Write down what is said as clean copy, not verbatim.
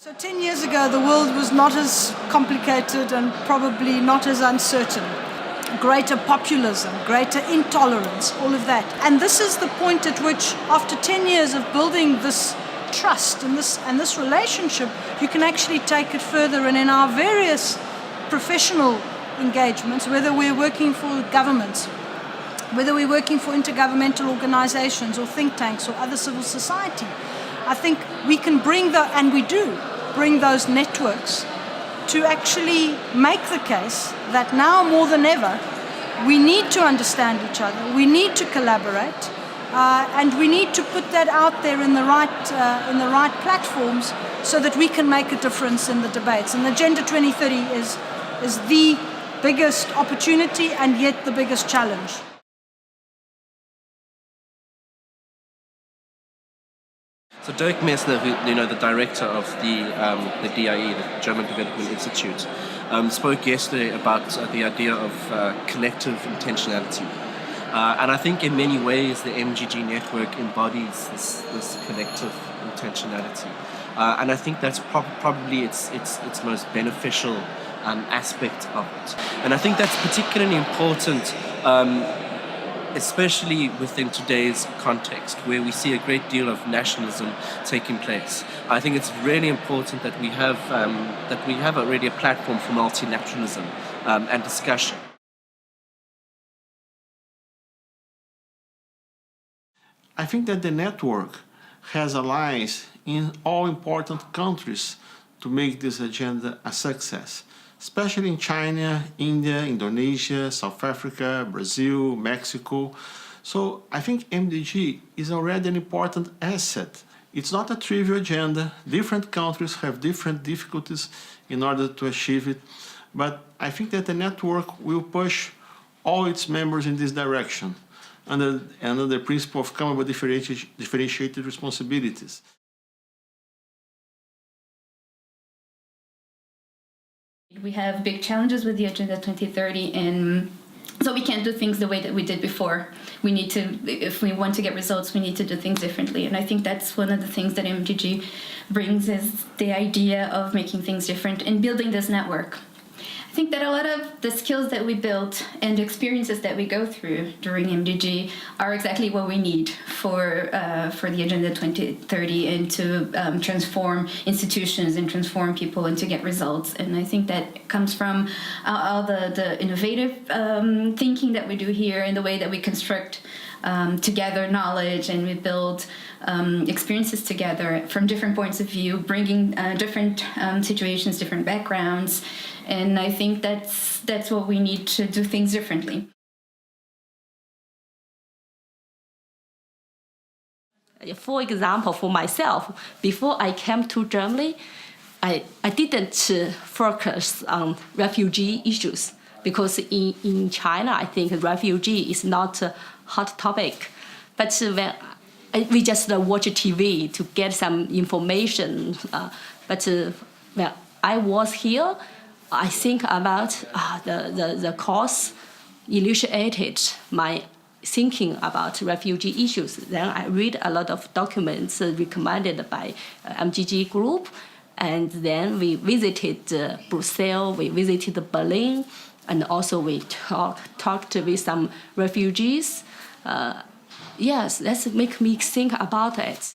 So 10 years ago, the world was not as complicated and probably not as uncertain. Greater populism, greater intolerance, all of that. And this is the point at which, after 10 years of building this trust and this relationship, you can actually take it further. And in our various professional engagements, whether we're working for governments, whether we're working for intergovernmental organizations or think tanks or other civil society, I think we can bring and we do bring those networks to actually make the case that now more than ever, we need to understand each other, we need to collaborate, and we need to put that out there in the right platforms so that we can make a difference in the debates. And Agenda 2030 is the biggest opportunity and yet the biggest challenge. So Dirk Messner, the director of the DIE, the German Development Institute, spoke yesterday about the idea of collective intentionality. And I think in many ways the MGG network embodies this collective intentionality. And I think that's probably its most beneficial aspect of it. And I think that's particularly important, especially within today's context, where we see a great deal of nationalism taking place. I think it's really important that we have already a platform for multilateralism and discussion. I think that the network has allies in all important countries to make this agenda a success, especially in China, India, Indonesia, South Africa, Brazil, Mexico. So I think MDG is already an important asset. It's not a trivial agenda. Different countries have different difficulties in order to achieve it. But I think that the network will push all its members in this direction under the principle of common but differentiated responsibilities. We have big challenges with the Agenda 2030, and so we can't do things the way that we did before. We need to, if we want to get results, we need to do things differently. And I think that's one of the things that MGG brings, is the idea of making things different and building this network. I think that a lot of the skills that we built and the experiences that we go through during MGG are exactly what we need for the Agenda 2030 and to transform institutions and transform people and to get results. And I think that comes from all the innovative thinking that we do here and the way that we construct together knowledge, and we build experiences together from different points of view, bringing different situations, different backgrounds. And I think that's what we need to do things differently. For example, for myself, before I came to Germany, I didn't focus on refugee issues, because in China, I think refugee is not a hot topic. But when we just watch TV to get some information. But when I was here, I think about the cause initiated my thinking about refugee issues. Then I read a lot of documents recommended by MGG group, and then we visited Brussels, we visited Berlin, and also we talked with some refugees. Yes, that makes me think about it.